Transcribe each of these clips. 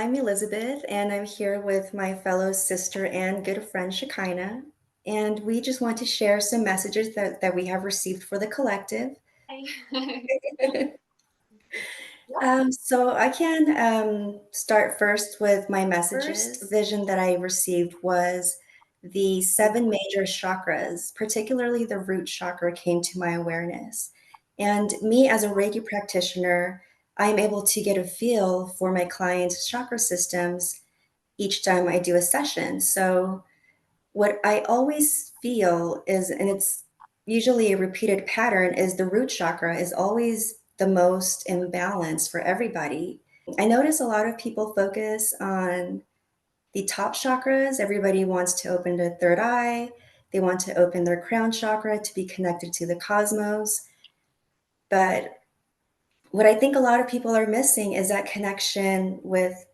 I'm Elizabeth, and I'm here with my fellow sister and good friend Shekinah. And we just want to share some messages that we have received for the collective. Hi. Yeah. So I can start first with my messages. First, Vision that I received was the seven major chakras, particularly the root chakra, came to my awareness. And me as a Reiki practitioner, I'm able to get a feel for my clients' chakra systems each time I do a session. So what I always feel is, and it's usually a repeated pattern, is the root chakra is always the most imbalanced for everybody. I notice a lot of people focus on the top chakras. Everybody wants to open the third eye. They want to open their crown chakra to be connected to the cosmos. But what I think a lot of people are missing is that connection with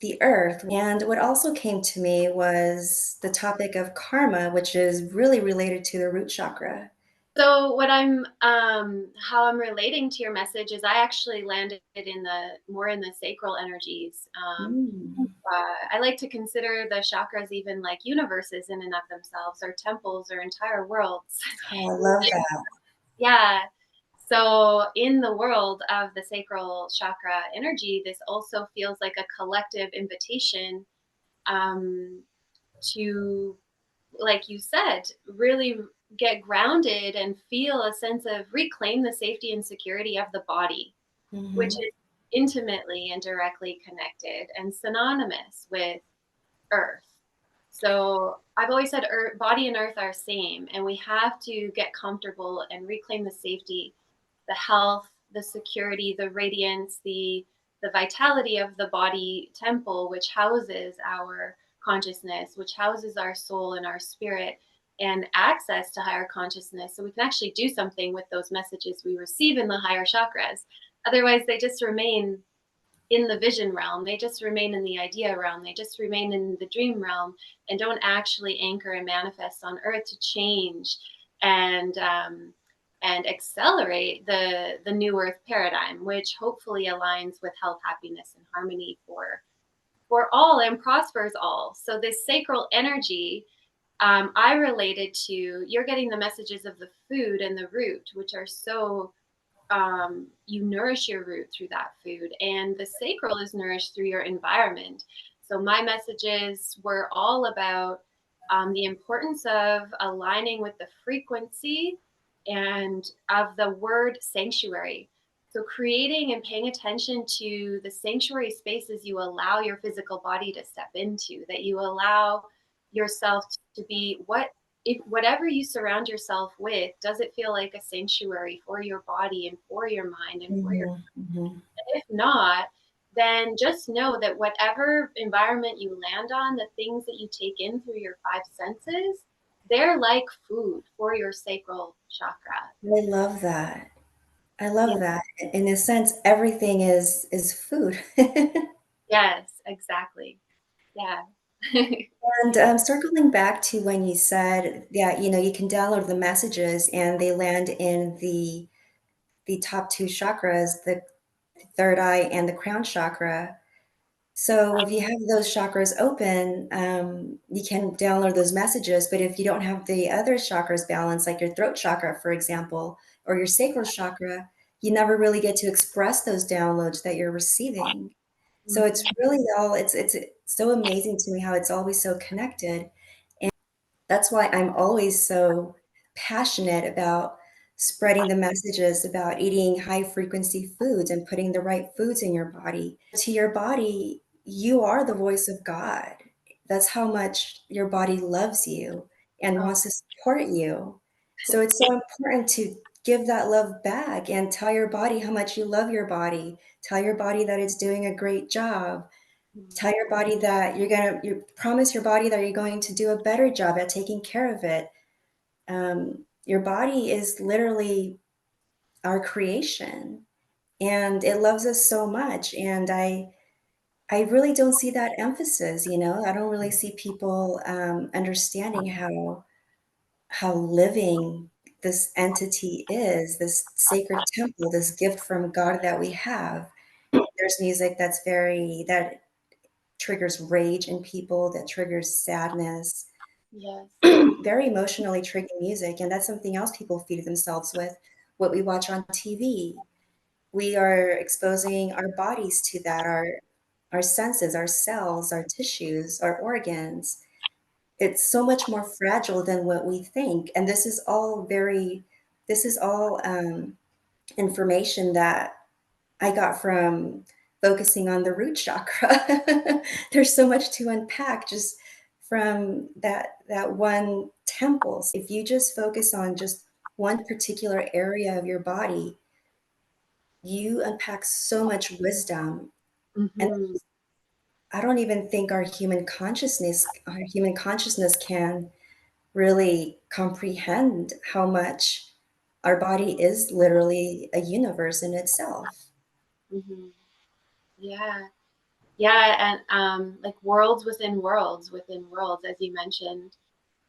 the earth. And what also came to me was the topic of karma, which is really related to the root chakra. So how I'm relating to your message is I actually landed in the sacral energies. Mm. I like to consider the chakras even like universes in and of themselves, or temples, or entire worlds. Oh, I love that. Yeah. So in the world of the sacral chakra energy, this also feels like a collective invitation um, to, like you said, really get grounded and feel a sense of reclaim the safety and security of the body, which Hmm. is intimately and directly connected and synonymous with earth. So I've always said earth, body and earth are same, and we have to get comfortable and reclaim the safety, the health, the security, the radiance, the vitality of the body temple, which houses our consciousness, which houses our soul and our spirit, and access to higher consciousness. So we can actually do something with those messages we receive in the higher chakras. Otherwise, they just remain in the vision realm. They just remain in the idea realm. They just remain in the dream realm and don't actually anchor and manifest on earth to change and accelerate the new earth paradigm, which hopefully aligns with health, happiness, and harmony for all and prospers all. So this sacral energy, I related to, you're getting the messages of the food and the root, which are so, you nourish your root through that food, and the sacral is nourished through your environment. So my messages were all about the importance of aligning with the frequency and of the word sanctuary. So creating and paying attention to the sanctuary spaces you allow your physical body to step into, that you allow yourself to be, what if whatever you surround yourself with, does it feel like a sanctuary for your body and for your mind and for your, Hmm. Hmm. if not, then just know that whatever environment you land on, the things that you take in through your five senses, they're like food for your sacral chakra. I love that. I Yeah. love that. In a sense, everything is food. Yes, exactly. Yeah. And circling back to when you said that, you can download the messages and they land in the top two chakras, the third eye and the crown chakra. So if you have those chakras open, you can download those messages. But if you don't have the other chakras balanced, like your throat chakra, for example, or your sacral chakra, you never really get to express those downloads that you're receiving. So it's really all it's so amazing to me how it's always so connected. That's why I'm always so passionate about spreading the messages about eating high frequency foods and putting the right foods in your body. To your body, you are the voice of God. That's how much your body loves you and Oh, wants to support you. So it's so important to give that love back and tell your body how much you love your body. Tell your body that it's doing a great job. Tell your body that you promise your body that you're going to do a better job at taking care of it. Your body is literally our creation, and it loves us so much. And I really don't see that emphasis. I don't really see people understanding how living this entity is, this sacred temple, this gift from God that we have. There's music that's very that triggers rage in people, that triggers sadness, Yes. very emotionally triggering music. And that's something else people feed themselves with, what we watch on TV. We are exposing our bodies to that, our senses, our cells, our tissues, our organs. It's so much more fragile than what we think. And this is all information that I got from focusing on the root chakra. There's so much to unpack just from that one temple. So if you just focus on just one particular area of your body, you unpack so much wisdom. And Mm-hmm. I don't even think our human consciousness can really comprehend how much our body is literally a universe in itself. Mm-hmm. Yeah. Yeah. And like worlds within worlds, as you mentioned.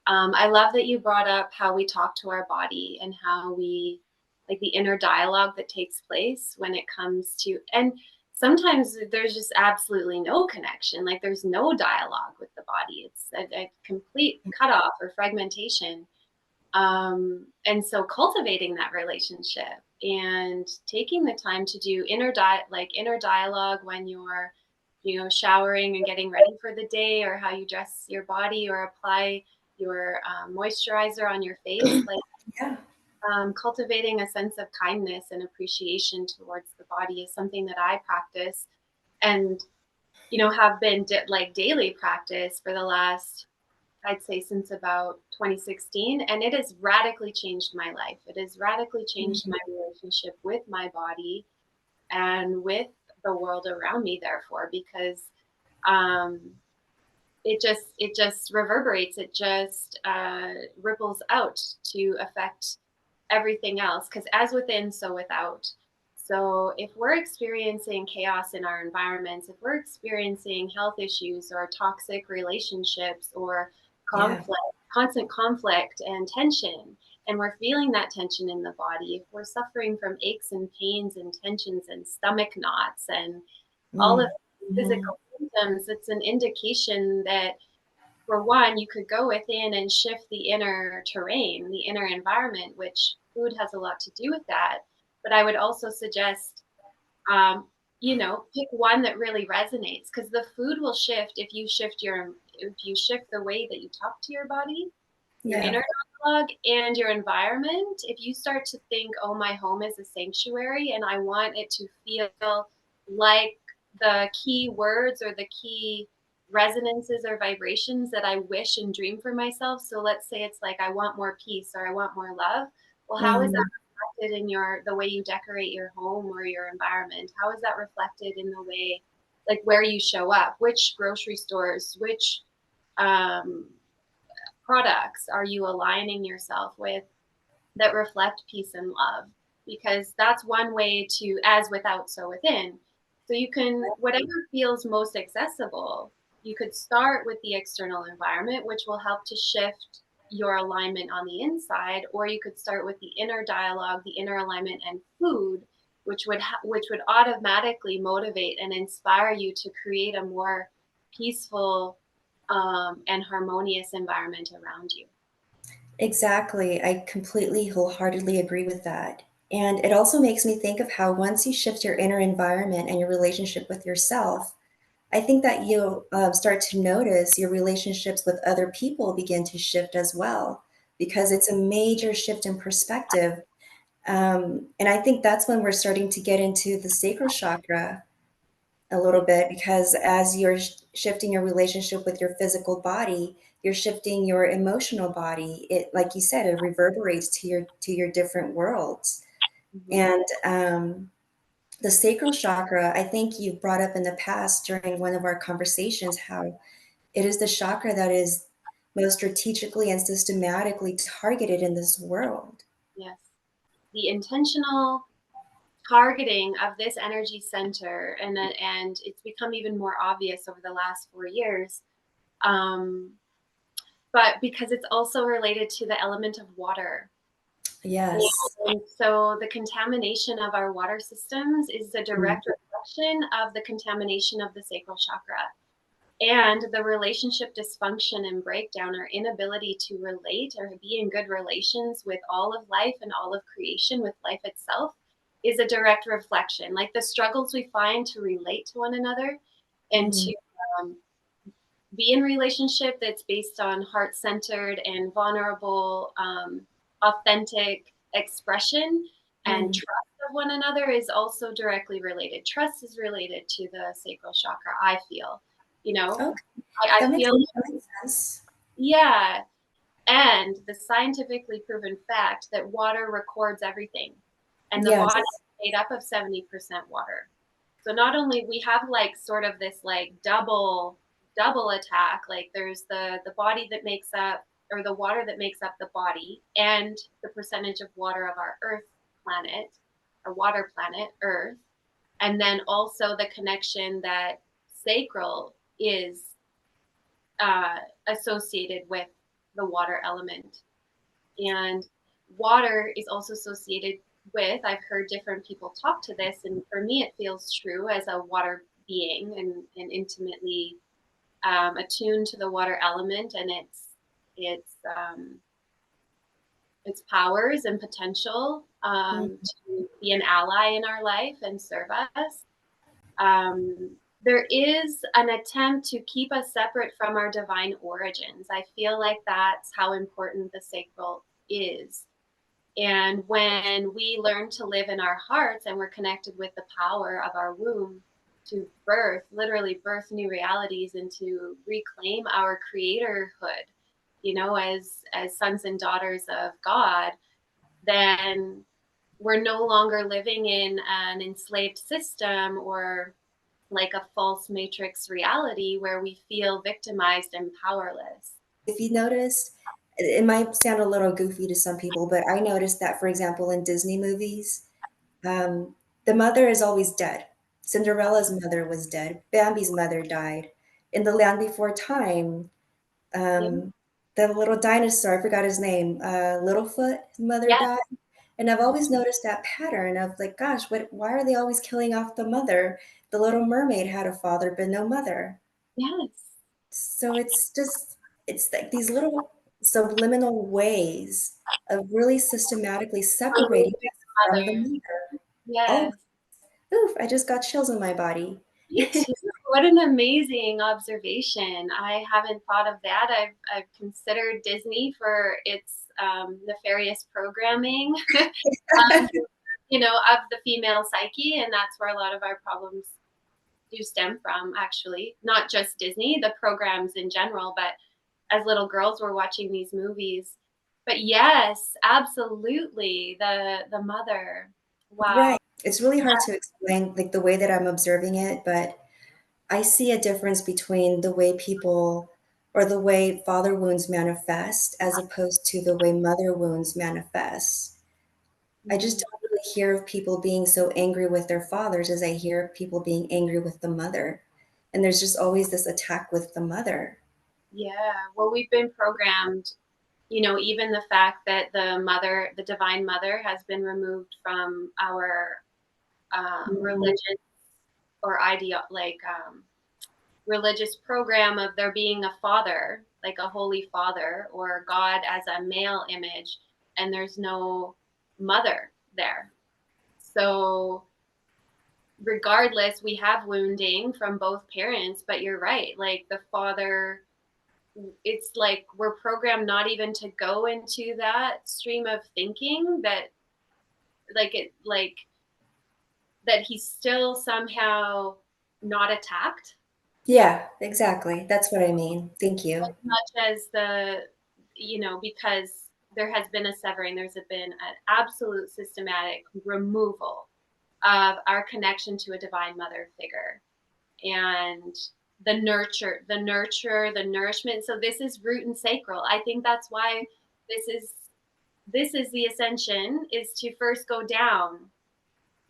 I love that you brought up how we talk to our body and how we, like the inner dialogue that takes place when it comes to, and sometimes there's just absolutely no connection. Like there's no dialogue with the body. It's a complete cutoff or fragmentation. And so cultivating that relationship and taking the time to do inner dialogue when you're, showering and getting ready for the day, or how you dress your body or apply your moisturizer on your face, like Yeah. cultivating a sense of kindness and appreciation towards the body is something that I practice, and have been like daily practice for the last, I'd say, since about 2016. And it has radically changed my life. It has radically changed Mhm. my relationship with my body and with the world around me, therefore, because um, it just reverberates. It just ripples out to affect everything else. Because as within, so without. So if we're experiencing chaos in our environments, if we're experiencing health issues or toxic relationships or Yeah. conflict, constant conflict and tension, and we're feeling that tension in the body, if we're suffering from aches and pains and tensions and stomach knots and all of Mm. the Mhm. physical symptoms, it's an indication that, for one, you could go within and shift the inner terrain, the inner environment, which food has a lot to do with that. But I would also suggest, pick one that really resonates, because the food will shift if you shift the way that you talk to your body, your Yeah. inner dialogue, and your environment. If you start to think, oh, my home is a sanctuary and I want it to feel like the key words or the key resonances or vibrations that I wish and dream for myself. So let's say it's like, I want more peace or I want more love. Well, how is that Mhm. reflected in the way you decorate your home or your environment? How is that reflected in the way, like where you show up, which grocery stores, which um, products are you aligning yourself with that reflect peace and love? Because that's one way to, as without, so within. So you can, whatever feels most accessible, you could start with the external environment, which will help to shift your alignment on the inside, or you could start with the inner dialogue, the inner alignment, and food, which would automatically motivate and inspire you to create a more peaceful and harmonious environment around you. Exactly. I completely wholeheartedly agree with that. And it also makes me think of how once you shift your inner environment and your relationship with yourself, I think that you'll start to notice your relationships with other people begin to shift as well, because it's a major shift in perspective. And I think that's when we're starting to get into the sacral chakra a little bit, because as you're shifting your relationship with your physical body, you're shifting your emotional body. It, like you said, it reverberates to your different worlds. Mhm. And the sacral chakra, I think you've brought up in the past during one of our conversations how it is the chakra that is most strategically and systematically targeted in this world. Yes. The intentional targeting of this energy center, and it's become even more obvious over the last 4 years, um, but because it's also related to the element of water. Yes. And so the contamination of our water systems is a Mm. direct reflection of the contamination of the sacral chakra. And the relationship dysfunction and breakdown, our inability to relate or be in good relations with all of life and all of creation, with life itself, is a direct reflection. Like the struggles we find to relate to one another and Mhm. to um, be in relationship that's based on heart-centered and vulnerable, authentic expression and Mhm. trust of one another is also directly related. Trust is related to the sacral chakra, I feel. You know, Okay, I feel, that makes sense. yeah. And the scientifically proven fact that water records everything, and the body Yes. is made up of 70% water. So not only we have like sort of this like double attack, like there's the body that makes up, or the water that makes up the body, and the percentage of water of our earth planet, our water planet earth, and then also the connection that sacral is uh, associated with the water element. And water is also associated with, I've heard different people talk to this, and for me, it feels true as a water being and intimately attuned to the water element and its its powers and potential Mhm. to be an ally in our life and serve us. There is an attempt to keep us separate from our divine origins. I feel like that's how important the sacral is. And when we learn to live in our hearts and we're connected with the power of our womb to birth, literally birth new realities and to reclaim our creatorhood, as sons and daughters of God, then we're no longer living in an enslaved system or like a false matrix reality where we feel victimized and powerless. If you noticed, it might sound a little goofy to some people, but I noticed that, for example, in Disney movies, um, the mother is always dead. Cinderella's mother was dead. Bambi's mother died. In The Land Before Time, Yeah. um, the little dinosaur, I forgot his name, Littlefoot, his mother Yes. died. And I've always noticed that pattern of like, gosh, why are they always killing off the mother? The Little Mermaid had a father, but no mother. Yes. So it's like these little subliminal ways of really systematically separating Removing us the from the mother. mother. Oh, Yes. oof, I just got chills in my body. Me too. What an amazing observation. I haven't thought of that. I've considered Disney for its nefarious programming, um, of the female psyche, and that's where a lot of our problems do stem from, actually. Not just Disney, the programs in general, but as little girls we're watching these movies. But yes, absolutely, the mother. Wow. Right. It's really hard to explain like the way that I'm observing it, but I see a difference between the way people or the way father wounds manifest as opposed to the way mother wounds manifest. I just Mhm. don't really hear of people being so angry with their fathers as I hear of people being angry with the mother. And there's just always this attack with the mother. Yeah. Well, we've been programmed, even the fact that the mother, the divine mother, has been removed from our Mhm. religious or religious program of there being a father, like a holy father or God as a male image, and there's no mother there. So regardless, we have wounding from both parents, but you're right. Like the father, it's like we're programmed not even to go into that stream of thinking that like that he's still somehow not attacked Yeah, exactly. That's what I mean. Thank you. as much as because there has been a severing, there's been an absolute systematic removal of our connection to a divine mother figure and the nourishment. So this is root and sacral. I think that's why this is this is the ascension, is to first go down.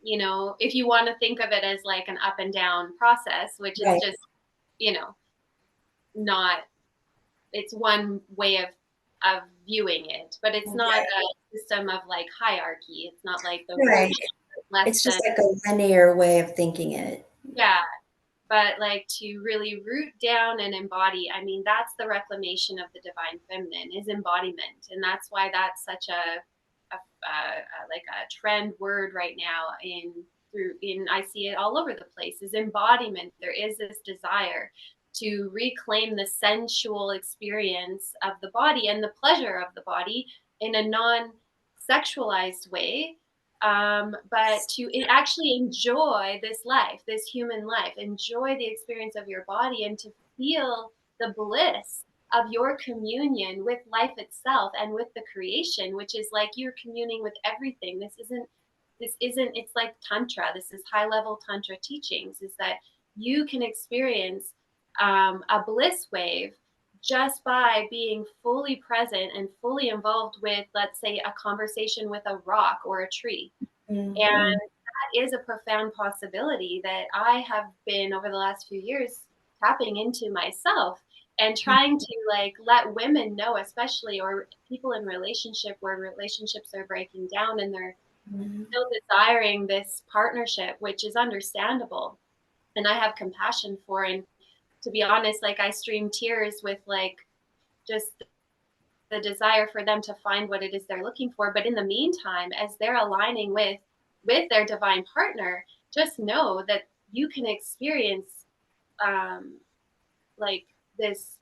If you want to think of it as like an up and down process, which is Right. just, you know, not, it's one way of viewing it, but it's not Right. a system of like hierarchy. It's not like the root Right. less It's than, just like a linear way of thinking it. yeah. but like to really root down and embody, I mean, that's the reclamation of the divine feminine, is embodiment. And that's why that's such a like a trend word right now in I see it all over the place, is embodiment. There is this desire to reclaim the sensual experience of the body and the pleasure of the body in a non sexualized way, but to actually enjoy this life, this human life, enjoy the experience of your body, and to feel the bliss of your communion with life itself and with the creation, which is like you're communing with everything. This isn't it's like tantra. This is high level tantra teachings, is that you can experience a bliss wave just by being fully present and fully involved with, let's say, a conversation with a rock or a tree. And Mm-hmm. that is a profound possibility that I have been, over the last few years, tapping into myself and trying to like let women know, especially, or people in relationship where relationships are breaking down and they're still desiring this partnership, which is understandable. And I have compassion for. And to be honest, like I stream tears with like just the desire for them to find what it is they're looking for. But in the meantime, as they're aligning with their divine partner, just know that you can experience um, like this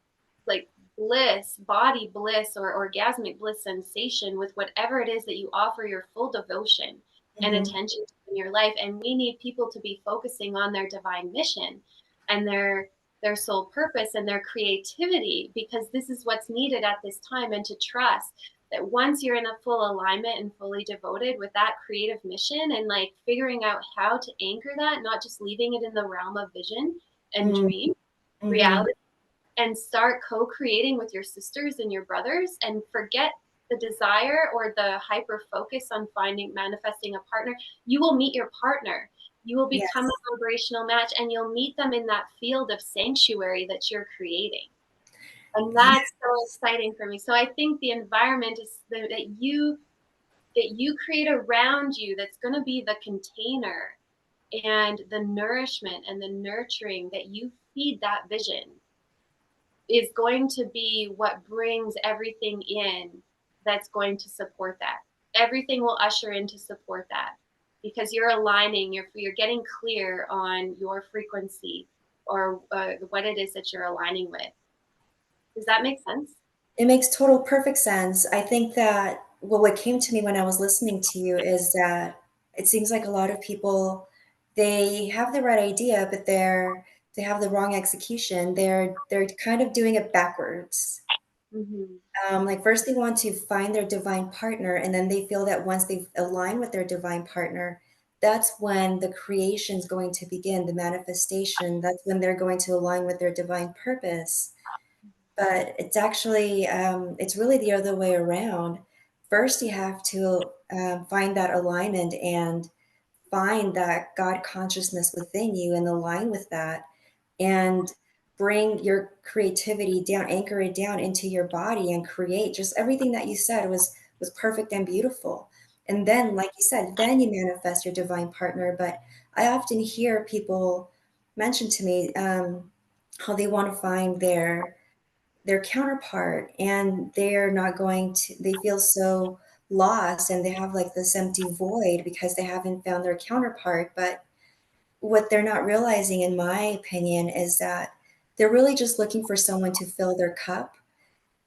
like bliss, body bliss, or orgasmic bliss sensation with whatever it is that you offer your full devotion and Mm-hmm. attention to in your life. And we need people to be focusing on their divine mission and their soul purpose and their creativity, because this is what's needed at this time. And to trust that once you're in a full alignment and fully devoted with that creative mission, and like figuring out how to anchor that, not just leaving it in the realm of vision and Mm-hmm. dream, Mm-hmm. reality, and start co-creating with your sisters and your brothers, and forget the desire or the hyper focus on finding manifesting a partner. You will meet your partner, you will become Yes. a vibrational match, and you'll meet them in that field of sanctuary that you're creating. And that's so Yes. exciting for me. So I think the environment is that you create around you, that's going to be the container and the nourishment and the nurturing that you feed that vision, is going to be what brings everything in that's going to support that. Everything will usher in to support that, because you're aligning, you're getting clear on your frequency, or what it is that you're aligning with. Does that make sense? It makes total perfect sense. I think that, well, what came to me when I was listening to you is that it seems like a lot of people, they have the right idea, but they have the wrong execution. They're kind of doing it backwards. Mm-hmm. Like first they want to find their divine partner, and then they feel that once they've aligned with their divine partner, that's when the creation is going to begin, the manifestation. That's when they're going to align with their divine purpose. But it's actually, it's really the other way around. First, you have to find that alignment and find that God consciousness within you and align with that, and bring your creativity down, anchor it down into your body and create. Just everything that you said was perfect and beautiful. And then, like you said, then you manifest your divine partner. But I often hear people mention to me how they want to find their counterpart, and they're not going to, they feel so lost, and they have like this empty void because they haven't found their counterpart. But what they're not realizing, in my opinion, is that they're really just looking for someone to fill their cup.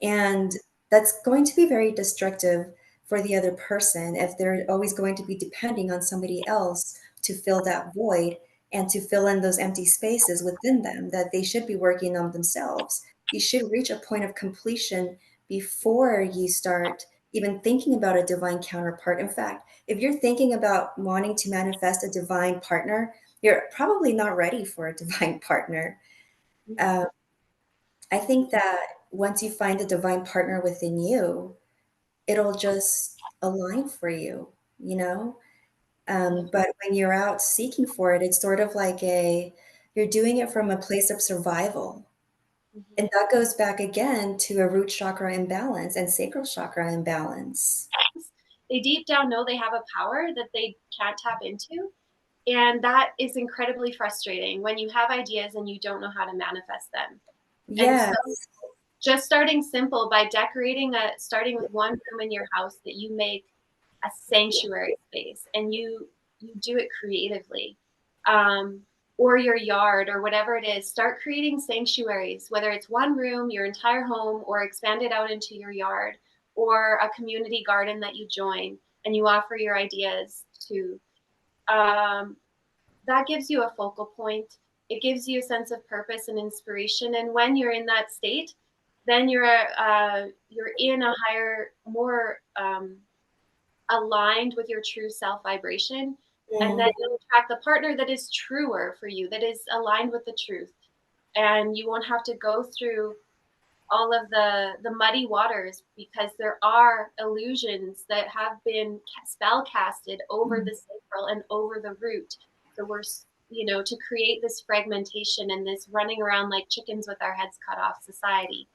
And that's going to be very destructive for the other person if they're always going to be depending on somebody else to fill that void and to fill in those empty spaces within them that they should be working on themselves. You should reach a point of completion before you start even thinking about a divine counterpart. In fact, if you're thinking about wanting to manifest a divine partner, you're probably not ready for a divine partner. Mm-hmm. Uh, I think that once you find the divine partner within you, it'll just align for you, you know? But when you're out seeking for it, it's sort of like you're doing it from a place of survival. And Mm-hmm. that goes back again to a root chakra imbalance and sacral chakra imbalance. They deep down know they have a power that they can't tap into, And that is incredibly frustrating when you have ideas and you don't know how to manifest them. And so Yes. just starting simple by starting with one room in your house that you make a sanctuary space, and you do it creatively, um, or your yard or whatever it is. Start creating sanctuaries, whether it's one room, your entire home, or expand it out into your yard, or a community garden that you join and you offer your ideas to. um, that gives you a focal point. It gives you a sense of purpose and inspiration. And when you're in that state, then you're in a higher, more aligned with your true self vibration. And then Mm, you'll attract the partner that is truer for you, that is aligned with the truth. And you won't have to go through all of the muddy waters, because there are illusions that have been spell casted over the sacral and over the root. So we're, to create this fragmentation and this running around like chickens with our heads cut off society.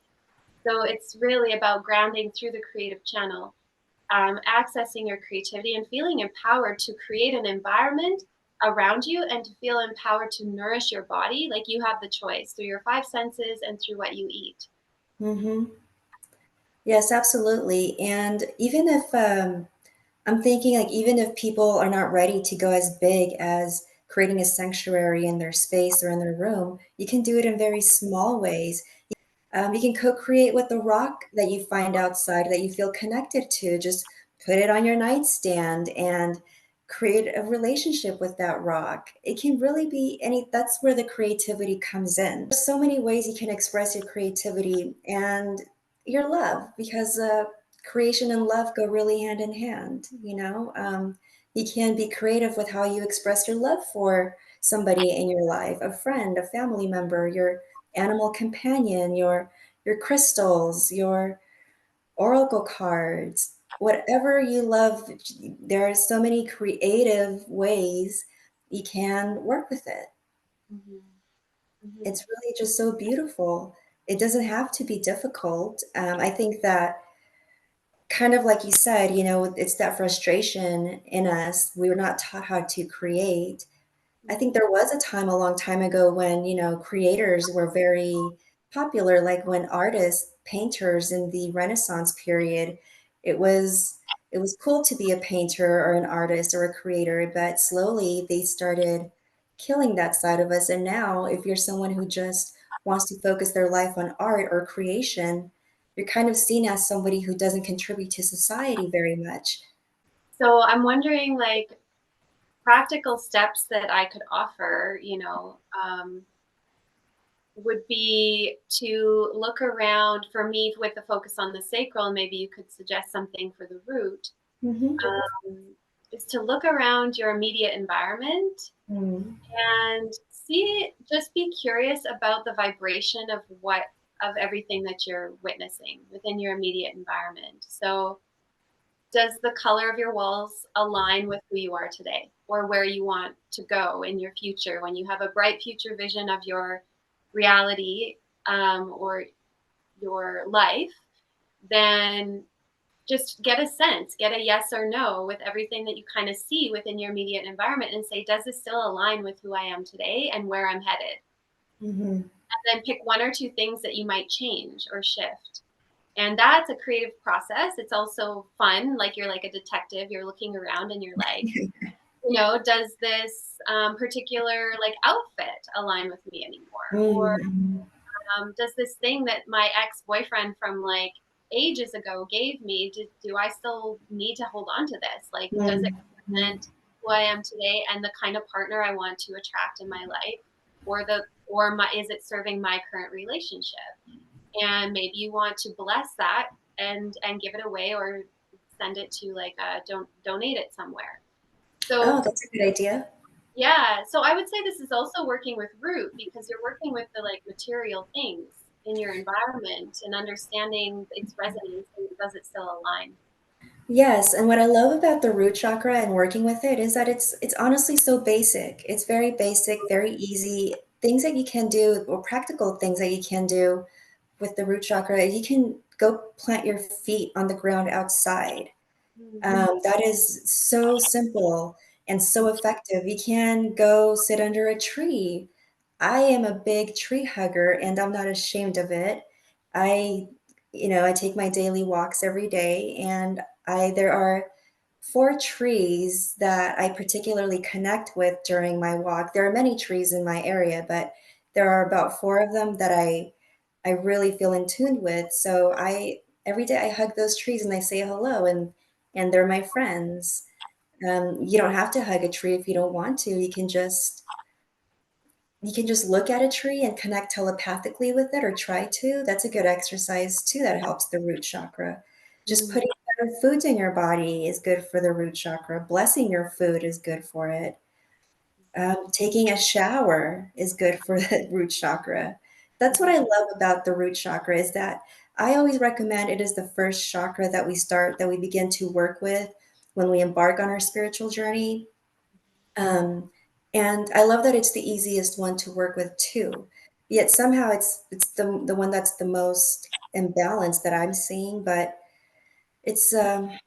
So it's really about grounding through the creative channel, accessing your creativity and feeling empowered to create an environment around you, and to feel empowered to nourish your body like you have the choice through your five senses and through what you eat. mm-hmm. Yes, absolutely. And even if I'm thinking like even if people are not ready to go as big as creating a sanctuary in their space or in their room, you can do it in very small ways. You can co-create with the rock that you find outside that you feel connected to. Just put it on your nightstand and create a relationship with that rock. It can really be any, that's where the creativity comes in. There's so many ways you can express your creativity and your love, because creation and love go really hand in hand, you know? You can be creative with how you express your love for somebody in your life, a friend, a family member, your animal companion, your crystals, your oracle cards, whatever you love. There are so many creative ways you can work with it. Mhm. Mhm. It's really just so beautiful. It doesn't have to be difficult. I think that kind of like you said, you know, it's that frustration in us. We were not taught how to create. I think Mhm. there was a time a long time ago when, you know, creators were very popular, like when artists, painters in the Renaissance period, it was it was cool to be a painter or an artist or a creator, but slowly they started killing that side of us. And now if you're someone who just wants to focus their life on art or creation, you're kind of seen as somebody who doesn't contribute to society very much. So I'm wondering, like, practical steps that I could offer, would be to look around for me with the focus on the sacral. Maybe you could suggest something for the root. Hmm. Is to look around your immediate environment Mm. and just be curious about the vibration of everything that you're witnessing within your immediate environment. So, does the color of your walls align with who you are today or where you want to go in your future? When you have a bright future vision of your reality, or your life, then just get a sense, get a yes or no with everything that you kind of see within your immediate environment, and say, does this still align with who I am today and where I'm headed? Hmm. And then pick one or two things that you might change or shift. And that's a creative process. It's also fun. Like, you're like a detective, you're looking around and you're like, does this particular like outfit align with me anymore? Or Mhm. does this thing that my ex-boyfriend from like ages ago gave me, do I still need to hold on to this? Like, does it Mhm. represent who I am today and the kind of partner I want to attract in my life? Is it serving my current relationship? And maybe you want to bless that and give it away, or send it to like donate it somewhere. Oh, So that's a good idea. yeah, so I would say this is also working with root, because you're working with the like material things in your environment and understanding its resonance, and does it still align? Yes, and what I love about the root chakra and working with it is that it's honestly so basic. It's very basic, very easy. Things that you can do, or practical things that you can do with the root chakra. You can go plant your feet on the ground outside. Mm. That is so simple. and so effective. You can go sit under a tree. I am a big tree hugger and I'm not ashamed of it. I, I take my daily walks every day and there are 4 trees that I particularly connect with during my walk. There are many trees in my area, but there are about 4 of them that I really feel in tune with. So every day I hug those trees and I say hello and they're my friends. You don't have to hug a tree if you don't want to. You can just look at a tree and connect telepathically with it or try to. That's a good exercise too that helps the root chakra. Just Mm, putting better foods in your body is good for the root chakra. Blessing your food is good for it. Taking a shower is good for the root chakra. That's what mhm, I love about the root chakra is that I always recommend it is the first chakra that we begin to work with when we embark on our spiritual journey. Um, and I love that it's the easiest one to work with too. Yet somehow it's the one that's the most imbalanced that I'm seeing, but it's um,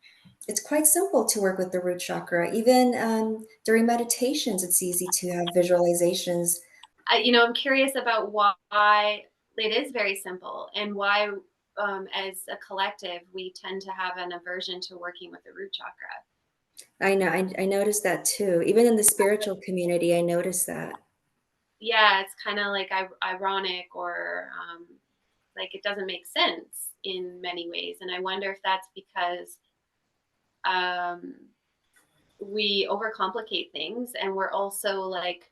it's quite simple to work with the root chakra. Even during meditations, it's easy to have visualizations. I'm curious about why it is very simple and why, as a collective, we tend to have an aversion to working with the root chakra. I know, I noticed that too. Even in the spiritual community, I noticed that. Yeah, it's kind of like ironic, or like it doesn't make sense in many ways. And I wonder if that's because um, we overcomplicate things, and we're also like,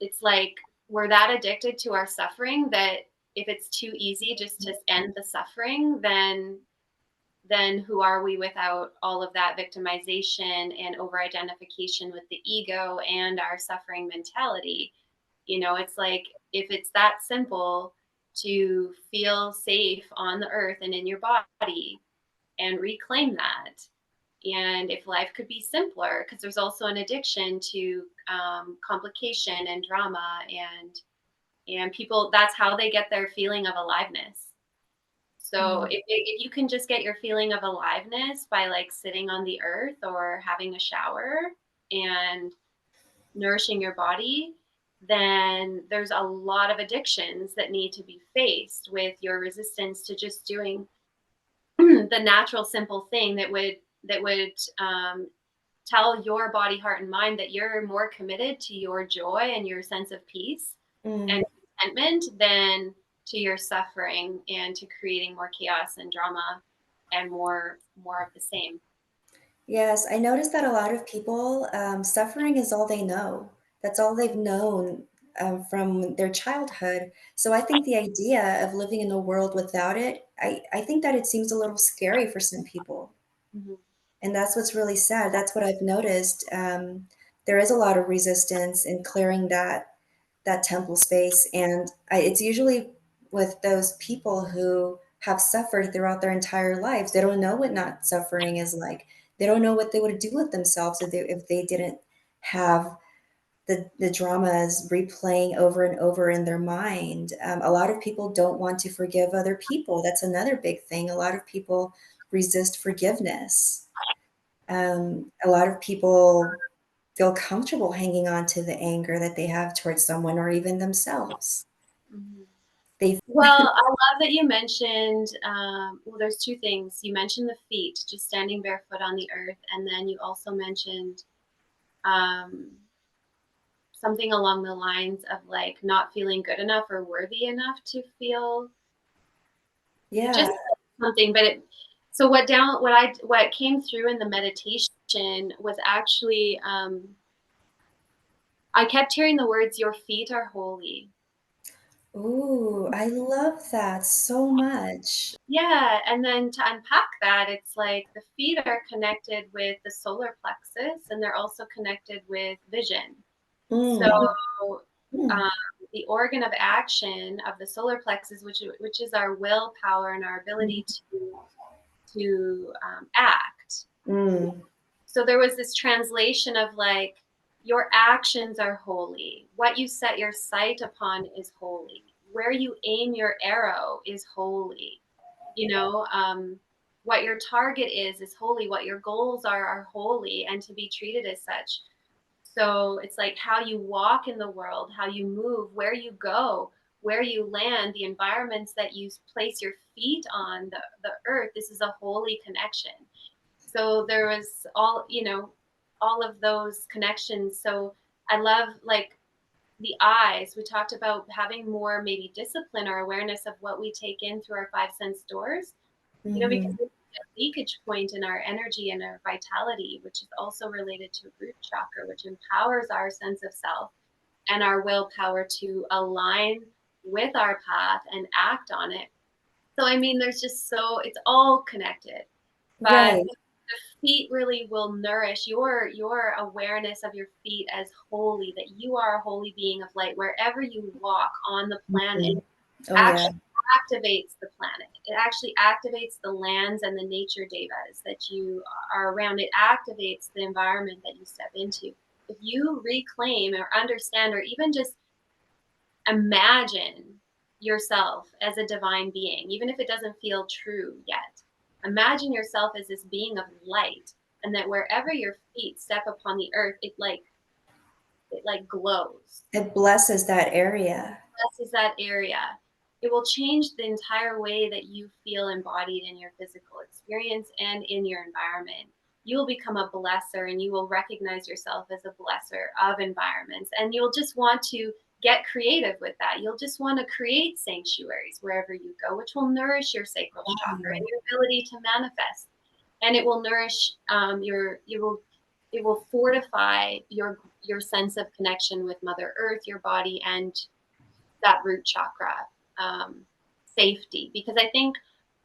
it's like we're that addicted to our suffering that if it's too easy just to end the suffering, then who are we without all of that victimization and over identification with the ego and our suffering mentality? It's like, if it's that simple to feel safe on the earth and in your body and reclaim that, and if life could be simpler, because there's also an addiction to complication and drama, and people, that's how they get their feeling of aliveness. So Mm. if you can just get your feeling of aliveness by like sitting on the earth or having a shower and nourishing your body, then there's a lot of addictions that need to be faced with your resistance to just doing the natural, simple thing that would tell your body, heart, and mind that you're more committed to your joy and your sense of peace and Mm. contentment than to your suffering and to creating more chaos and drama and more of the same. Yes, I noticed that a lot of people, suffering is all they know. That's all they've known from their childhood. So I think the idea of living in a world without it, I think that it seems a little scary for some people. Mhm. And that's what's really sad. That's what I've noticed. There is a lot of resistance in clearing that temple space, and it's usually with those people who have suffered throughout their entire lives. They don't know what not suffering is like. They don't know what they would do with themselves if they didn't have the dramas replaying over and over in their mind. A lot of people don't want to forgive other people. That's another big thing. A lot of people resist forgiveness. A lot of people feel comfortable hanging on to the anger that they have towards someone or even themselves. Mhm. They Well, I love that you mentioned, well, there's two things. You mentioned the feet, just standing barefoot on the earth, and then you also mentioned um, something along the lines of like not feeling good enough or worthy enough to feel. You yeah, just said something, but so what came through in the meditation was actually, I kept hearing the words, "Your feet are holy." ooh, I love that so much. Yeah, and then to unpack that, it's like the feet are connected with the solar plexus, and they're also connected with vision. So, Mm, mm, um, the organ of action of the solar plexus, which is our willpower and our ability to act. mm, So there was this translation of like, your actions are holy. What you set your sight upon is holy. Where you aim your arrow is holy. You know, what your target is holy, what your goals are holy, and to be treated as such. So it's like how you walk in the world, how you move, where you go, where you land, the environments that you place your feet on, the earth. This is a holy connection. So there was all, all of those connections. So I love, like, the eyes. We talked about having more maybe discipline or awareness of what we take in through our five sense doors, because Hmm. it's a leakage point in our energy and our vitality, which is also related to root chakra, which empowers our sense of self and our willpower to align with our path and act on it. So, I mean, there's just it's all connected. But Right. the feet really will nourish your awareness of your feet as holy, that you are a holy being of light wherever you walk on the planet. Mhm. Oh, yeah. Actually activates the planet. It actually activates the lands and the nature devas that you are around. It activates the environment that you step into. If you reclaim or understand or even just imagine yourself as a divine being, even if it doesn't feel true yet, imagine yourself as this being of light, and that wherever your feet step upon the earth, it like glows. It blesses that area. Is that area. It will change the entire way that you feel embodied in your physical experience and in your environment. You will become a blesser, and you will recognize yourself as a blesser of environments. And you'll just want to get creative with that. You'll just want to create sanctuaries wherever you go, which will nourish your sacral chakra Wow. and your ability to manifest. And it will nourish it will fortify your sense of connection with Mother Earth, your body, and that root chakra. Safety, because I think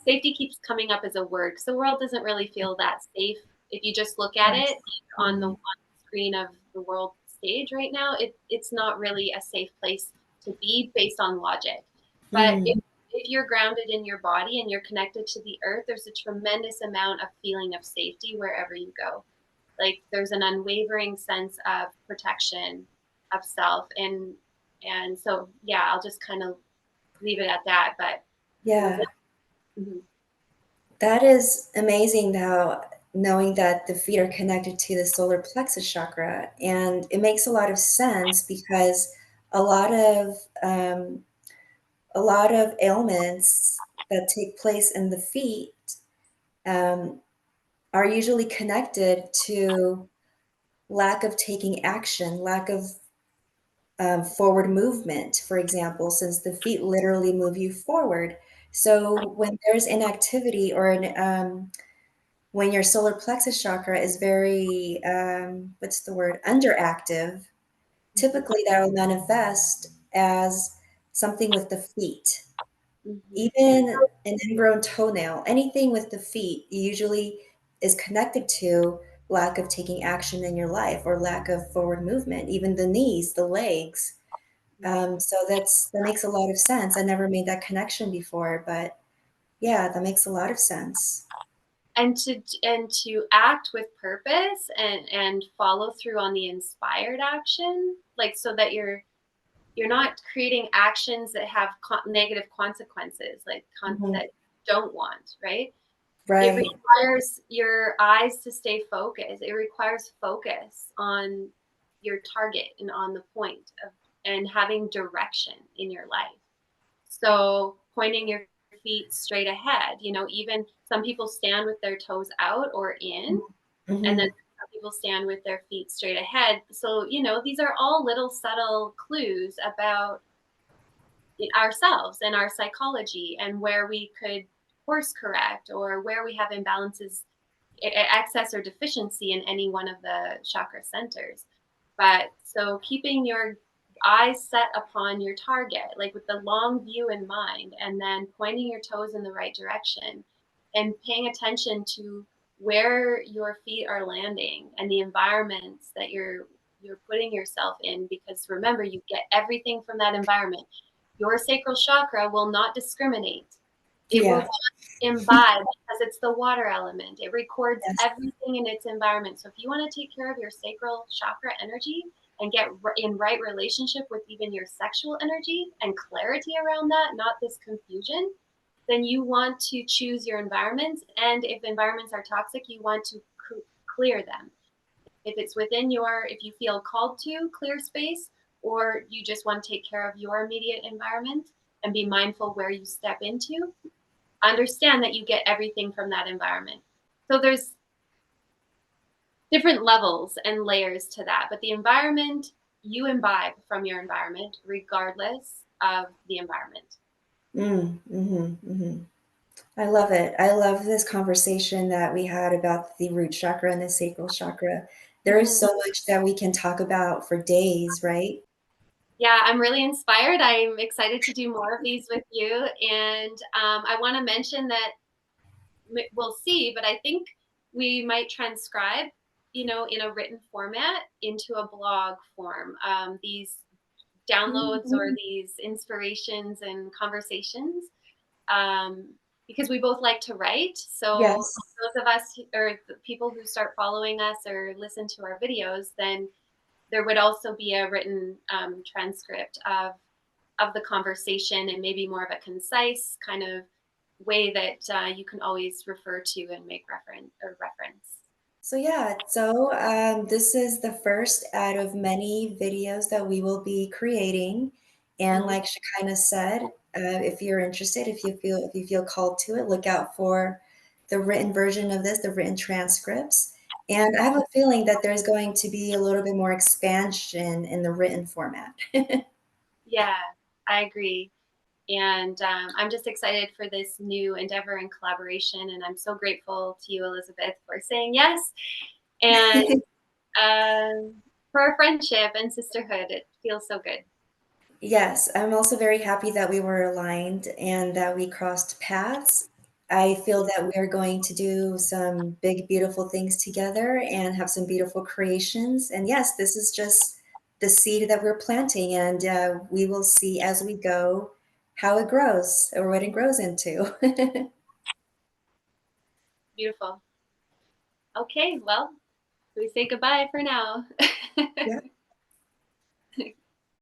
safety keeps coming up as a word, because the world doesn't really feel that safe. If you just look at it Yes. on the Mhm. screen of the world stage right now, it's not really a safe place to be based on logic. But if Mhm. you're grounded in your body and you're connected to the earth, there's a tremendous amount of feeling of safety wherever you go. Like, there's an unwavering sense of protection of self. And so, yeah, I'll just kind of leave it at that. But Yeah. mhm. That is amazing how knowing that the feet are connected to the solar plexus chakra. And it makes a lot of sense because a lot of um, a lot of ailments that take place in the feet um, are usually connected to lack of taking action, lack of forward movement, for example, since the feet literally move you forward. So when there's inactivity or when your solar plexus chakra is very, what's the word, underactive, Mhm. typically that will manifest as something with the feet. Mhm. Even an ingrown toenail, anything with the feet usually is connected to lack of taking action in your life or lack of forward movement, even the knees, the legs. So that makes a lot of sense. I never made that connection before, but yeah, that makes a lot of sense. And to act with purpose and follow through on the inspired action, like, so that you're not creating actions that have negative consequences, like Mhm. that you don't want, right? It Right. requires your eyes to stay focused. It requires focus on your target and on the point of, and having direction in your life. So pointing your feet straight ahead, even some people stand with their toes out or in, and then Mhm. some people stand with their feet straight ahead. So, these are all little subtle clues about ourselves and our psychology, and where we could course correct, or where we have imbalances, excess or deficiency in any one of the chakra centers. But so keeping your eyes set upon your target, like with the long view in mind, and then pointing your toes in the right direction and paying attention to where your feet are landing and the environments that you're putting yourself in, because remember, you get everything from that environment. Your sacral chakra will not discriminate. It will Yeah. just imbibe, because it's the water element. It records Yes. everything in its environment. So if you want to take care of your sacral chakra energy and get in right relationship with even your sexual energy and clarity around that, not this confusion, then you want to choose your environments. And if environments are toxic, you want to clear them. If it's within your, if you feel called to clear space, or you just want to take care of your immediate environment and be mindful where you step into, understand that you get everything from that environment. So there's different levels and layers to that, but the environment, you imbibe from your environment regardless of the environment. I love it. I love this conversation that we had about the root chakra and the sacral chakra. There is Mm-hmm. so much that we can talk about for days, right? Yeah, I'm really inspired. I'm excited to do more of these with you. And I want to mention that we'll see, but I think we might transcribe, in a written format into a blog form. These downloads or Mhm. these inspirations and conversations, um, because we both like to write. So Yes. those of us or the people who start following us or listen to our videos, then there would also be a written transcript of the conversation, and maybe more of a concise kind of way that you can always refer to and make reference. So yeah, this is the first out of many videos that we will be creating. And Mhm. like Shekinah said, if you're interested, if you feel called to it, look out for the written version of this, the written transcripts. And I have a feeling that there's going to be a little bit more expansion in the written format. Yeah, I agree. And I'm just excited for this new endeavor and collaboration. And I'm so grateful to you, Elizabeth, for saying yes. And for our friendship and sisterhood, it feels so good. Yes, I'm also very happy that we were aligned and that we crossed paths. I feel that we are going to do some big, beautiful things together and have some beautiful creations. And yes, this is just the seed that we're planting, and we will see as we go how it grows or what it grows into. Beautiful. Okay, well, we say goodbye for now. Yeah.